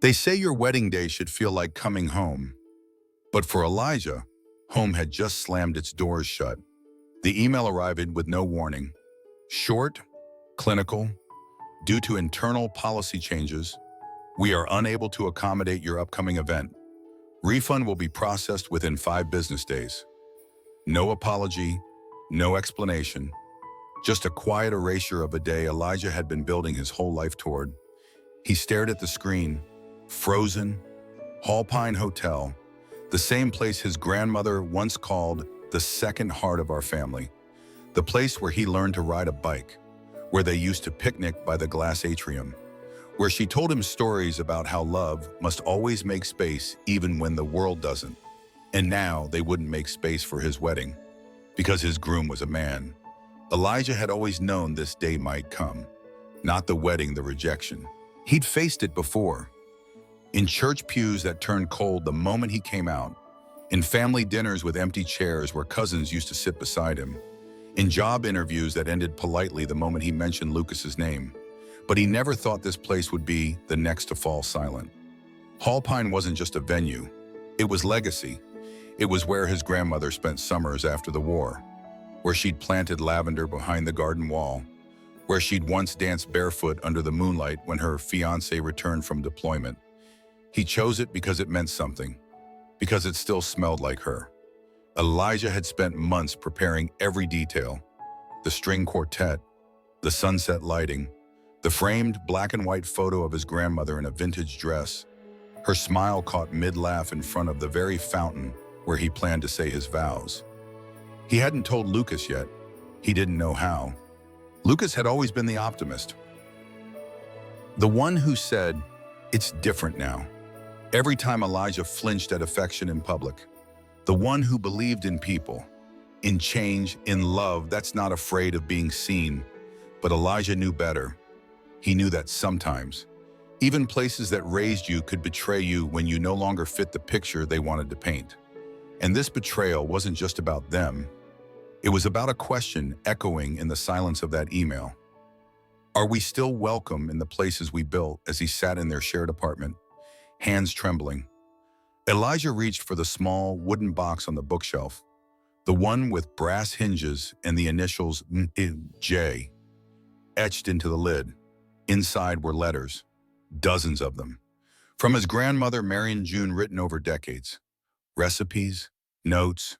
They say your wedding day should feel like coming home. But for Elijah, home had just slammed its doors shut. The email arrived with no warning. Short, clinical, due to internal policy changes, we are unable to accommodate your upcoming event. Refund will be processed within 5 business days. No apology, no explanation, just a quiet erasure of a day Elijah had been building his whole life toward. He stared at the screen, frozen. Hallpine Hotel, the same place his grandmother once called the second heart of our family. The place where he learned to ride a bike, where they used to picnic by the glass atrium, where she told him stories about how love must always make space even when the world doesn't. And now they wouldn't make space for his wedding, because his groom was a man. Elijah had always known this day might come. Not the wedding, the rejection. He'd faced it before. In church pews that turned cold the moment he came out. In family dinners with empty chairs where cousins used to sit beside him. In job interviews that ended politely the moment he mentioned Lucas's name. But he never thought this place would be the next to fall silent. Hallpine wasn't just a venue. It was legacy. It was where his grandmother spent summers after the war, where she'd planted lavender behind the garden wall, where she'd once danced barefoot under the moonlight when her fiancé returned from deployment. He chose it because it meant something, because it still smelled like her. Elijah had spent months preparing every detail: the string quartet, the sunset lighting, the framed black and white photo of his grandmother in a vintage dress, her smile caught mid-laugh in front of the very fountain where he planned to say his vows. He hadn't told Lucas yet. He didn't know how. Lucas had always been the optimist. The one who said, "It's different now," every time Elijah flinched at affection in public. The one who believed in people, in change, in love that's not afraid of being seen. But Elijah knew better. He knew that sometimes, even places that raised you could betray you when you no longer fit the picture they wanted to paint. And this betrayal wasn't just about them. It was about a question echoing in the silence of that email. Are we still welcome in the places we built? As he sat in their shared apartment, hands trembling, Elijah reached for the small wooden box on the bookshelf, the one with brass hinges and the initials J etched into the lid. Inside were letters, dozens of them, from his grandmother Marion June, written over decades. Recipes, notes,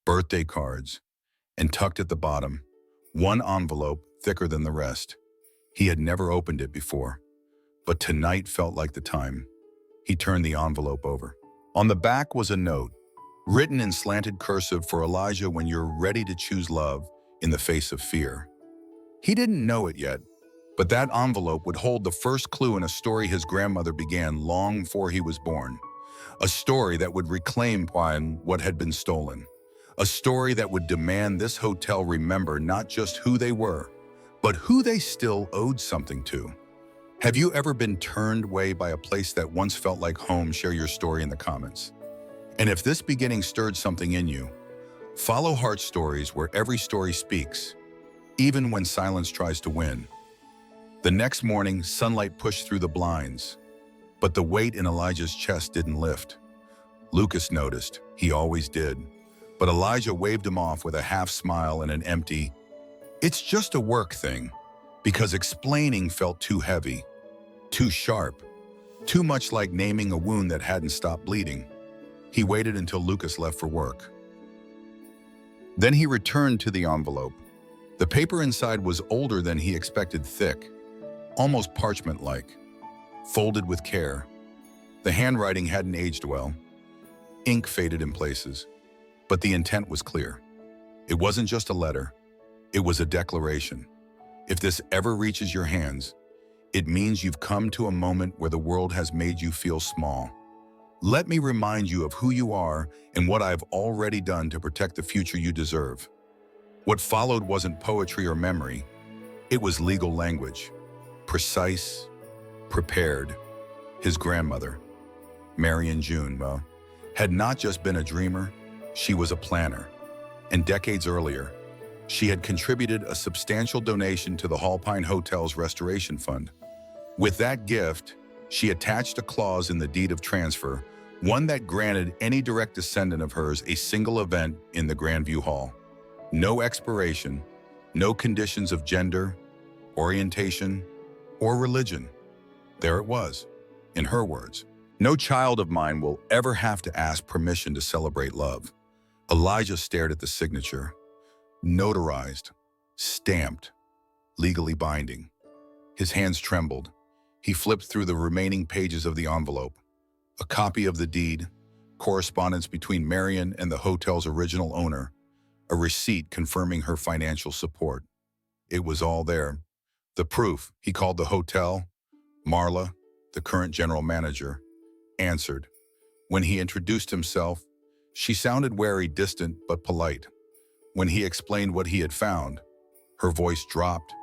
birthday cards, and tucked at the bottom, one envelope thicker than the rest. He had never opened it before, but tonight felt like the time. He turned the envelope over. On the back was a note, written in slanted cursive for Elijah: when you're ready to choose love in the face of fear. He didn't know it yet, but that envelope would hold the first clue in a story his grandmother began long before he was born. A story that would reclaim what had been stolen. A story that would demand this hotel remember not just who they were, but who they still owed something to. Have you ever been turned away by a place that once felt like home? Share your story in the comments. And if this beginning stirred something in you, follow Heart Stories, where every story speaks, even when silence tries to win. The next morning, sunlight pushed through the blinds, but the weight in Elijah's chest didn't lift. Lucas noticed. He always did. But Elijah waved him off with a half smile and an empty, "It's just a work thing," because explaining felt too heavy, too sharp, too much like naming a wound that hadn't stopped bleeding. He waited until Lucas left for work. Then he returned to the envelope. The paper inside was older than he expected, thick, almost parchment-like, folded with care. The handwriting hadn't aged well. Ink faded in places, but the intent was clear. It wasn't just a letter. It was a declaration. If this ever reaches your hands, it means you've come to a moment where the world has made you feel small. Let me remind you of who you are and what I've already done to protect the future you deserve. What followed wasn't poetry or memory. It was legal language. Precise, prepared. His grandmother, Marion June, had not just been a dreamer, she was a planner. And decades earlier, she had contributed a substantial donation to the Hallpine Hotel's restoration fund. With that gift, She attached a clause in the deed of transfer, one that granted any direct descendant of hers a single event in the Grandview Hall. No expiration, no conditions of gender, orientation, or religion. There it was, in her words. No child of mine will ever have to ask permission to celebrate love. Elijah stared at the signature. Notarized, stamped, legally binding. His hands trembled. He flipped through the remaining pages of the envelope. A copy of the deed, correspondence between Marion and the hotel's original owner, a receipt confirming her financial support. It was all there. The proof. He called the hotel. Marla, the current general manager, answered. When he introduced himself, she sounded wary, distant, but polite. When he explained what he had found, her voice dropped,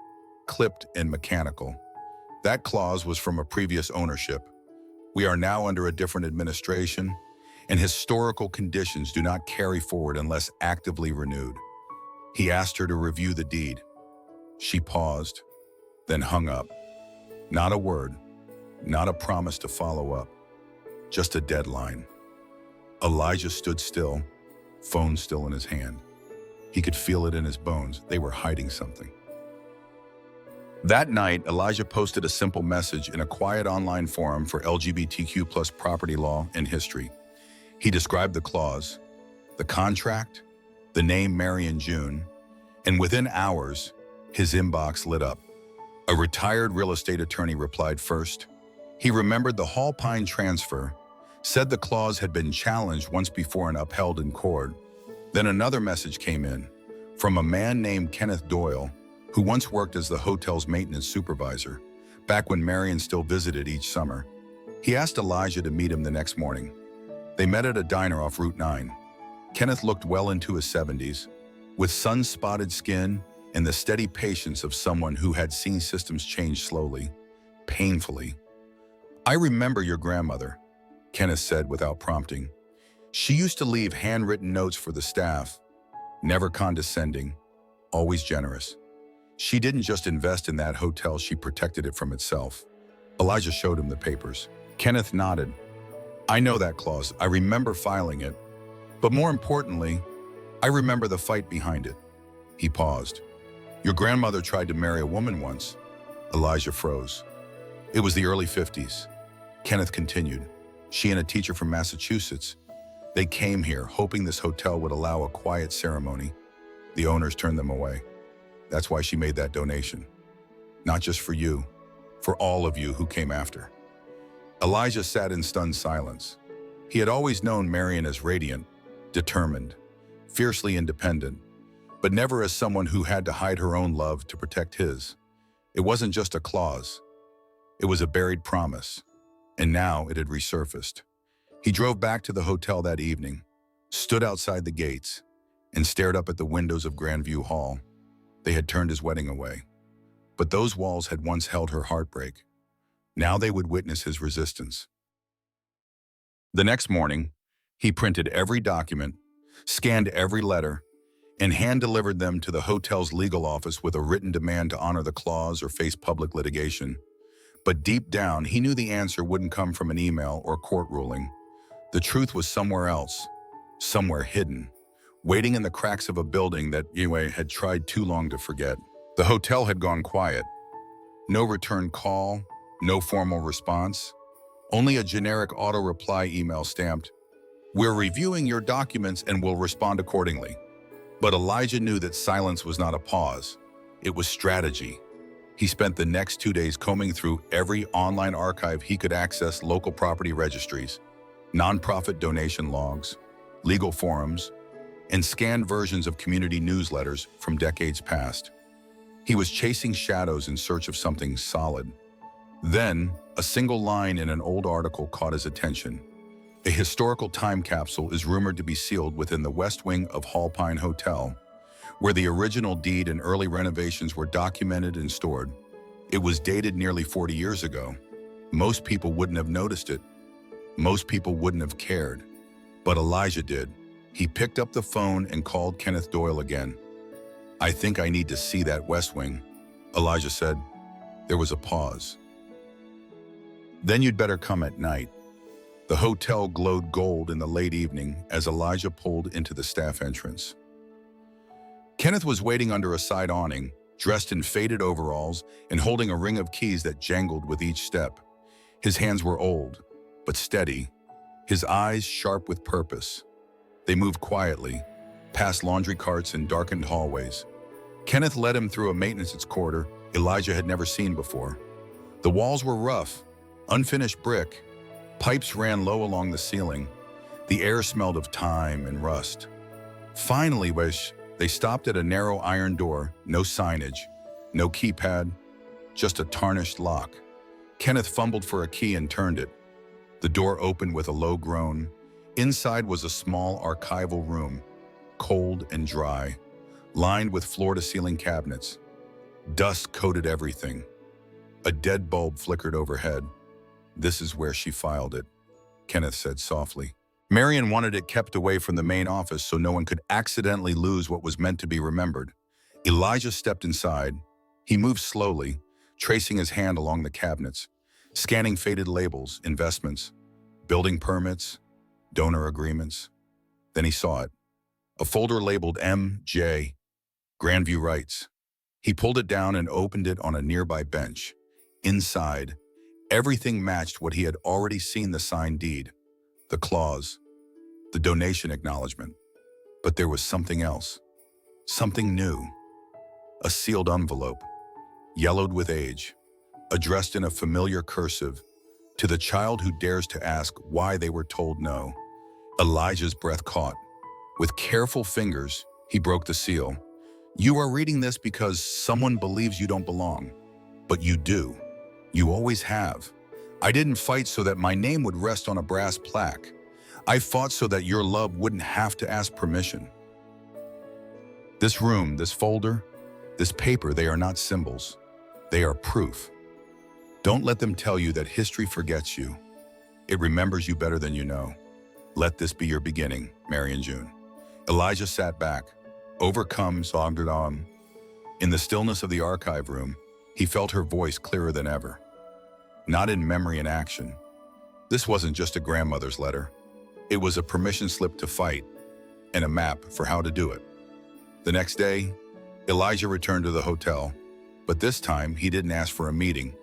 clipped and mechanical. That clause was from a previous ownership. We are now under a different administration, and historical conditions do not carry forward unless actively renewed. He asked her to review the deed. She paused, then hung up. Not a word, not a promise to follow up, just a deadline. Elijah stood still, phone still in his hand. He could feel it in his bones. They were hiding something. That night, Elijah posted a simple message in a quiet online forum for LGBTQ+ property law and history. He described the clause, the contract, the name Marion June, and within hours, his inbox lit up. A retired real estate attorney replied first. He remembered the Hallpine transfer, said the clause had been challenged once before and upheld in court. Then another message came in from a man named Kenneth Doyle, who once worked as the hotel's maintenance supervisor, back when Marion still visited each summer. He asked Elijah to meet him the next morning. They met at a diner off Route 9. Kenneth looked well into his 70s, with sun-spotted skin and the steady patience of someone who had seen systems change slowly, painfully. I remember your grandmother, Kenneth said without prompting. She used to leave handwritten notes for the staff, never condescending, always generous. She didn't just invest in that hotel, she protected it from itself. Elijah showed him the papers. Kenneth nodded. I know that clause. I remember filing it. But more importantly, I remember the fight behind it. He paused. Your grandmother tried to marry a woman once. Elijah froze. It was the early 50s. Kenneth continued. She and a teacher from Massachusetts. They came here, hoping this hotel would allow a quiet ceremony. The owners turned them away. That's why she made that donation. Not just for you, for all of you who came after. Elijah sat in stunned silence. He had always known Marion as radiant, determined, fiercely independent, but never as someone who had to hide her own love to protect his. It wasn't just a clause. It was a buried promise, and now it had resurfaced. He drove back to the hotel that evening, stood outside the gates, and stared up at the windows of Grandview Hall. They had turned his wedding away, but those walls had once held her heartbreak. Now they would witness his resistance. The next morning, he printed every document, scanned every letter, and hand-delivered them to the hotel's legal office with a written demand to honor the clause or face public litigation. But deep down, he knew the answer wouldn't come from an email or court ruling. The truth was somewhere else, somewhere hidden, waiting in the cracks of a building that Yue had tried too long to forget. The hotel had gone quiet. No return call, no formal response, only a generic auto-reply email stamped, "We're reviewing your documents and will respond accordingly." But Elijah knew that silence was not a pause. It was strategy. He spent the next 2 days combing through every online archive he could access: local property registries, nonprofit donation logs, legal forums, and scanned versions of community newsletters from decades past. He was chasing shadows in search of something solid. Then, a single line in an old article caught his attention. A historical time capsule is rumored to be sealed within the west wing of Hallpine Hotel, where the original deed and early renovations were documented and stored. It was dated nearly 40 years ago. Most people wouldn't have noticed it. Most people wouldn't have cared. But Elijah did. He picked up the phone and called Kenneth Doyle again. "I think I need to see that west wing," Elijah said. There was a pause. Then you'd better come at night. The hotel glowed gold in the late evening as Elijah pulled into the staff entrance. Kenneth was waiting under a side awning, dressed in faded overalls and holding a ring of keys that jangled with each step. His hands were old, but steady, his eyes sharp with purpose. They moved quietly, past laundry carts and darkened hallways. Kenneth led him through a maintenance corridor Elijah had never seen before. The walls were rough, unfinished brick. Pipes ran low along the ceiling. The air smelled of time and rust. Finally, they stopped at a narrow iron door, no signage, no keypad, just a tarnished lock. Kenneth fumbled for a key and turned it. The door opened with a low groan. Inside was a small archival room, cold and dry, lined with floor-to-ceiling cabinets. Dust coated everything. A dead bulb flickered overhead. "This is where she filed it," Kenneth said softly. Marion wanted it kept away from the main office so no one could accidentally lose what was meant to be remembered. Elijah stepped inside. He moved slowly, tracing his hand along the cabinets, scanning faded labels, investments, building permits, donor agreements. Then he saw it. A folder labeled M.J., Grandview Rights. He pulled it down and opened it on a nearby bench. Inside, everything matched what he had already seen: the signed deed, the clause, the donation acknowledgement. But there was something else, something new. A sealed envelope, yellowed with age, addressed in a familiar cursive, "To the child who dares to ask why they were told no." Elijah's breath caught. With careful fingers, he broke the seal. "You are reading this because someone believes you don't belong. But you do. You always have. I didn't fight so that my name would rest on a brass plaque. I fought so that your love wouldn't have to ask permission." This room, this folder, this paper, they are not symbols. They are proof. Don't let them tell you that history forgets you. It remembers you better than you know. Let this be your beginning, Marion June. Elijah sat back, overcome, sobered on. In the stillness of the archive room, he felt her voice clearer than ever. Not in memory and action. This wasn't just a grandmother's letter. It was a permission slip to fight and a map for how to do it. The next day, Elijah returned to the hotel, but this time he didn't ask for a meeting.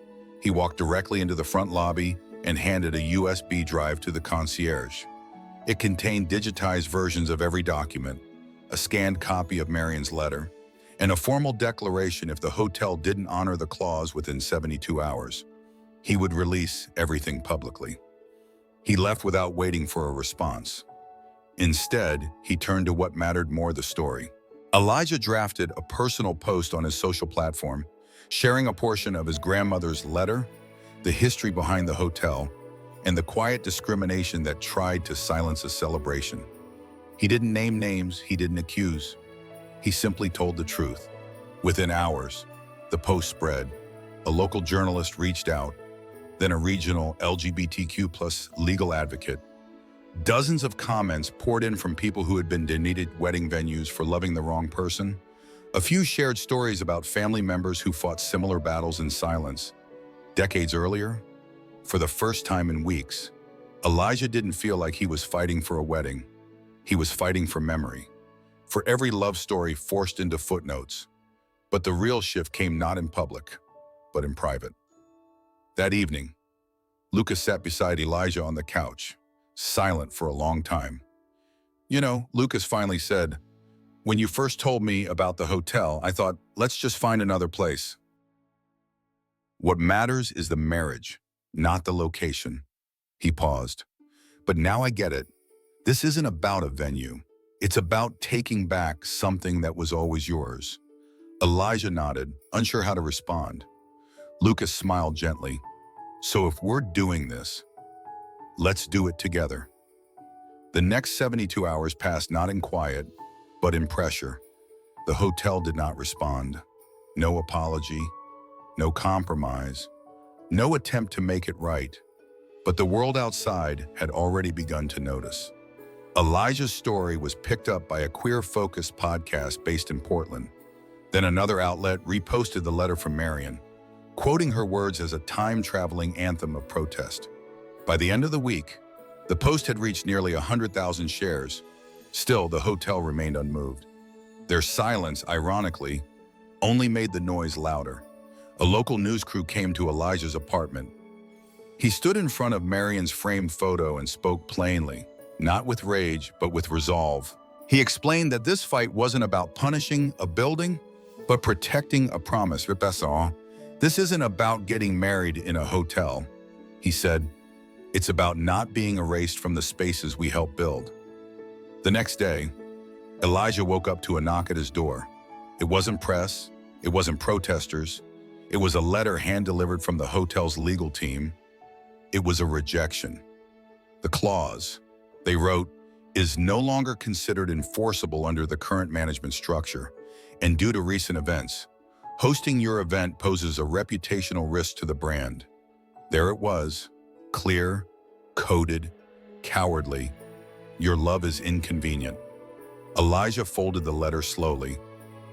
He walked directly into the front lobby and handed a USB drive to the concierge. It contained digitized versions of every document, a scanned copy of Marion's letter, and a formal declaration if the hotel didn't honor the clause within 72 hours. He would release everything publicly. He left without waiting for a response. Instead, he turned to what mattered more: the story. Elijah drafted a personal post on his social platform, sharing a portion of his grandmother's letter, the history behind the hotel, and the quiet discrimination that tried to silence a celebration. He didn't name names, he didn't accuse. He simply told the truth. Within hours, the post spread. A local journalist reached out, then a regional LGBTQ+ legal advocate. Dozens of comments poured in from people who had been denied wedding venues for loving the wrong person. A few shared stories about family members who fought similar battles in silence. Decades earlier, for the first time in weeks, Elijah didn't feel like he was fighting for a wedding. He was fighting for memory, for every love story forced into footnotes. But the real shift came not in public, but in private. That evening, Lucas sat beside Elijah on the couch, silent for a long time. "You know," Lucas finally said, "when you first told me about the hotel, I thought, let's just find another place. What matters is the marriage, not the location." He paused. "But now I get it. This isn't about a venue. It's about taking back something that was always yours." Elijah nodded, unsure how to respond. Lucas smiled gently. "So if we're doing this, let's do it together." The next 72 hours passed not in quiet, but in pressure. The hotel did not respond. No apology, no compromise, no attempt to make it right. But the world outside had already begun to notice. Elijah's story was picked up by a queer-focused podcast based in Portland. Then another outlet reposted the letter from Marion. quoting her words as a time-traveling anthem of protest. By the end of the week, the post had reached nearly 100,000 shares. Still, the hotel remained unmoved. Their silence, ironically, only made the noise louder. A local news crew came to Elijah's apartment. He stood in front of Marion's framed photo and spoke plainly, not with rage, but with resolve. He explained that this fight wasn't about punishing a building, but protecting a promise. This isn't about getting married in a hotel. He said, it's about not being erased from the spaces we helped build. The next day, Elijah woke up to a knock at his door. It wasn't press, it wasn't protesters. It was a letter hand-delivered from the hotel's legal team. It was a rejection. The clause, they wrote, is no longer considered enforceable under the current management structure, and due to recent events, hosting your event poses a reputational risk to the brand. There it was, clear, coded, cowardly. Your love is inconvenient. Elijah folded the letter slowly.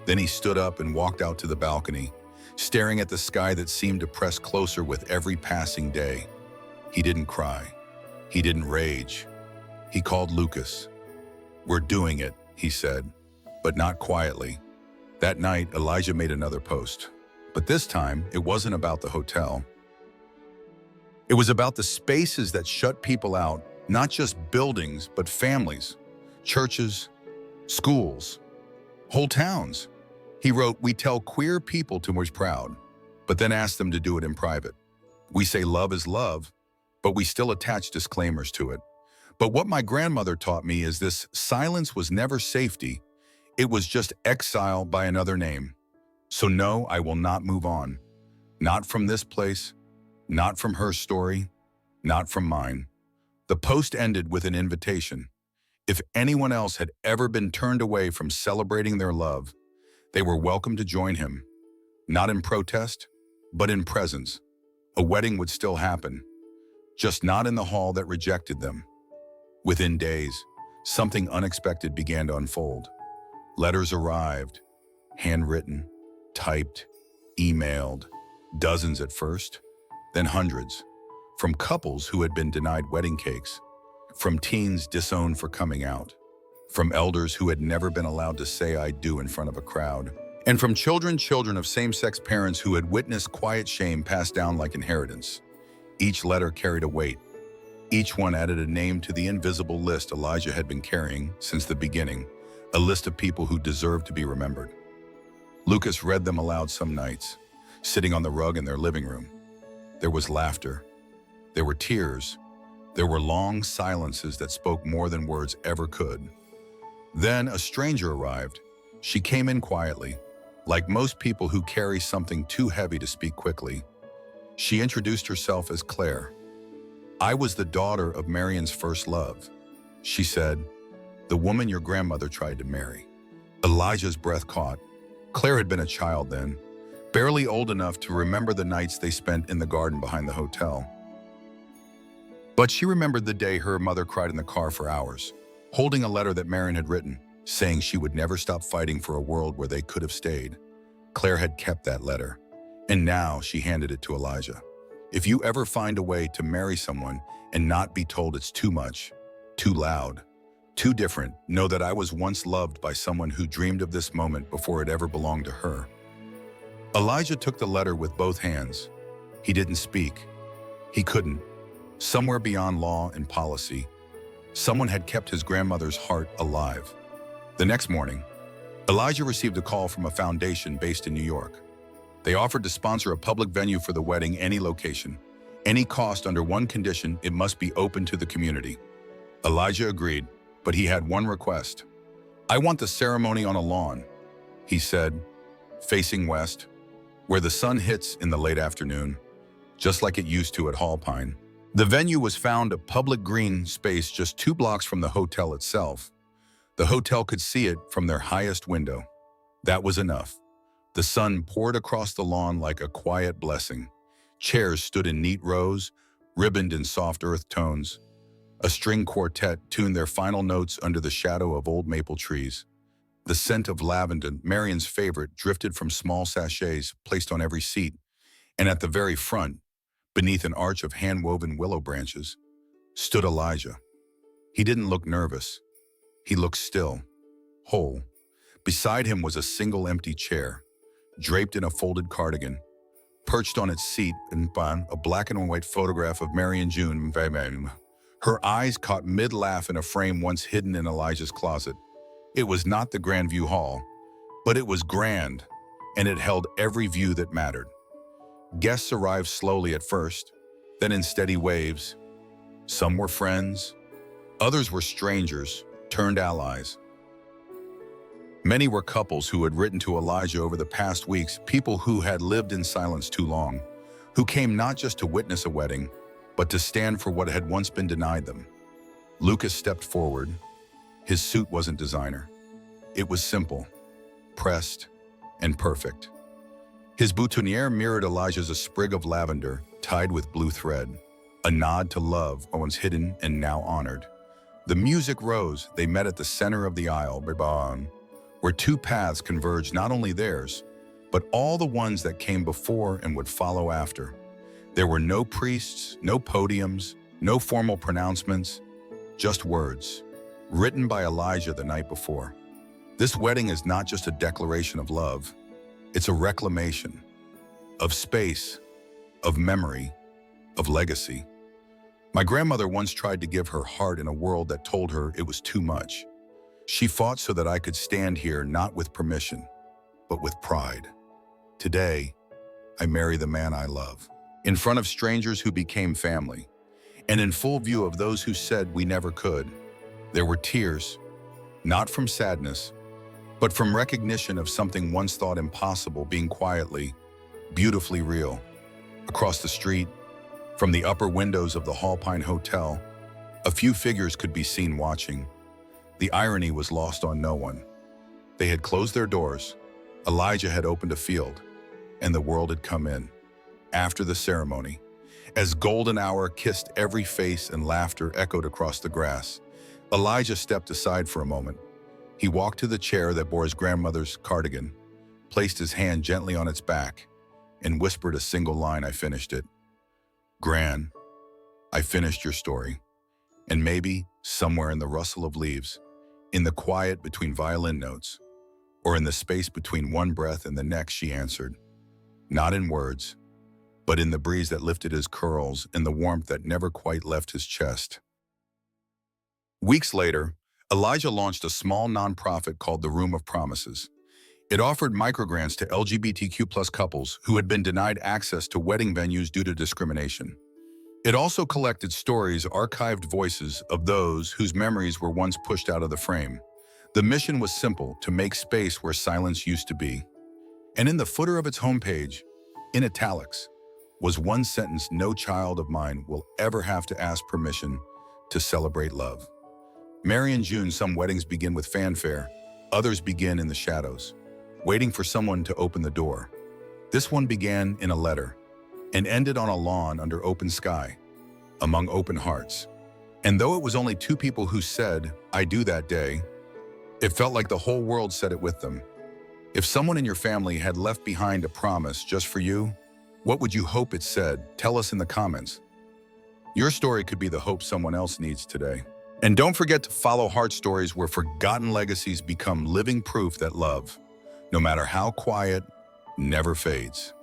Then he stood up and walked out to the balcony, staring at the sky that seemed to press closer with every passing day. He didn't cry. He didn't rage. He called Lucas. We're doing it, he said, but not quietly. That night, Elijah made another post. But this time, it wasn't about the hotel. It was about the spaces that shut people out, not just buildings, but families, churches, schools, whole towns. He wrote, we tell queer people to be proud, but then ask them to do it in private. We say love is love, but we still attach disclaimers to it. But what my grandmother taught me is this: silence was never safety. It was just exile by another name. So no, I will not move on. Not from this place, not from her story, not from mine. The post ended with an invitation. If anyone else had ever been turned away from celebrating their love, they were welcome to join him. Not in protest, but in presence. A wedding would still happen, just not in the hall that rejected them. Within days, something unexpected began to unfold. Letters arrived, handwritten, typed, emailed, dozens at first, then hundreds, from couples who had been denied wedding cakes, from teens disowned for coming out, from elders who had never been allowed to say I do in front of a crowd, and from children of same-sex parents who had witnessed quiet shame passed down like inheritance. Each letter carried a weight. Each one added a name to the invisible list Elijah had been carrying since the beginning, a list of people who deserved to be remembered. Lucas read them aloud some nights, sitting on the rug in their living room. There was laughter. There were tears. There were long silences that spoke more than words ever could. Then a stranger arrived. She came in quietly, like most people who carry something too heavy to speak quickly. She introduced herself as Claire. I was the daughter of Marion's first love, she said, the woman your grandmother tried to marry. Elijah's breath caught. Claire had been a child then, barely old enough to remember the nights they spent in the garden behind the hotel. But she remembered the day her mother cried in the car for hours, holding a letter that Marion had written, saying she would never stop fighting for a world where they could have stayed. Claire had kept that letter, and now she handed it to Elijah. If you ever find a way to marry someone and not be told it's too much, too loud, too different, know that I was once loved by someone who dreamed of this moment before it ever belonged to her. Elijah took the letter with both hands. He didn't speak. He couldn't. Somewhere beyond law and policy, someone had kept his grandmother's heart alive. The next morning, Elijah received a call from a foundation based in New York. They offered to sponsor a public venue for the wedding, any location, any cost under one condition: it must be open to the community. Elijah agreed, but he had one request. I want the ceremony on a lawn, he said, facing west, where the sun hits in the late afternoon, just like it used to at Hallpine. The venue was found a public green space just 2 blocks from the hotel itself. The hotel could see it from their highest window. That was enough. The sun poured across the lawn like a quiet blessing. Chairs stood in neat rows, ribboned in soft earth tones. A string quartet tuned their final notes under the shadow of old maple trees. The scent of lavender, Marion's favorite, drifted from small sachets placed on every seat, And at the very front, beneath an arch of hand-woven willow branches, stood Elijah. He didn't look nervous. He looked still, whole. Beside him was a single empty chair, draped in a folded cardigan. Perched on its seat in a black and white photograph of Mary and June. Her eyes caught mid-laugh in a frame once hidden in Elijah's closet. It was not the Grand View Hall, but it was grand, and it held every view that mattered. Guests arrived slowly at first, then in steady waves. Some were friends, others were strangers, turned allies. Many were couples who had written to Elijah over the past weeks, people who had lived in silence too long, who came not just to witness a wedding, but to stand for what had once been denied them. Lucas stepped forward. His suit wasn't designer. It was simple, pressed, and perfect. His boutonniere mirrored Elijah's a sprig of lavender tied with blue thread, a nod to love once hidden and now honored. The music rose. They met at the center of the aisle, where two paths converged, not only theirs, but all the ones that came before and would follow after. There were no priests, no podiums, no formal pronouncements, just words, written by Elijah the night before. This wedding is not just a declaration of love, it's a reclamation of space, of memory, of legacy. My grandmother once tried to give her heart in a world that told her it was too much. She fought so that I could stand here not with permission, but with pride. Today, I marry the man I love, in front of strangers who became family, and in full view of those who said we never could. There were tears, not from sadness, but from recognition of something once thought impossible being quietly, beautifully real. Across the street, from the upper windows of the Hallpine Hotel, a few figures could be seen watching. The irony was lost on no one. They had closed their doors, Elijah had opened a field, and the world had come in. After the ceremony, as golden hour kissed every face and laughter echoed across the grass, Elijah stepped aside for a moment. He walked to the chair that bore his grandmother's cardigan, placed his hand gently on its back, and whispered a single line. I finished it. Gran, I finished your story. And maybe, somewhere in the rustle of leaves, in the quiet between violin notes, or in the space between one breath and the next, she answered, not in words, but in the breeze that lifted his curls and the warmth that never quite left his chest. Weeks later, Elijah launched a small nonprofit called the Room of Promises. It offered microgrants to LGBTQ+ couples who had been denied access to wedding venues due to discrimination. It also collected stories, archived voices of those whose memories were once pushed out of the frame. The mission was simple: to make space where silence used to be. And in the footer of its homepage, in italics, was one sentence: no child of mine will ever have to ask permission to celebrate love. Mary and June, some weddings begin with fanfare, others begin in the shadows, waiting for someone to open the door. This one began in a letter and ended on a lawn under open sky, among open hearts. And though it was only two people who said, I do that day, it felt like the whole world said it with them. If someone in your family had left behind a promise just for you, what would you hope it said? Tell us in the comments. Your story could be the hope someone else needs today. And don't forget to follow Heart Stories, where forgotten legacies become living proof that love, no matter how quiet, never fades.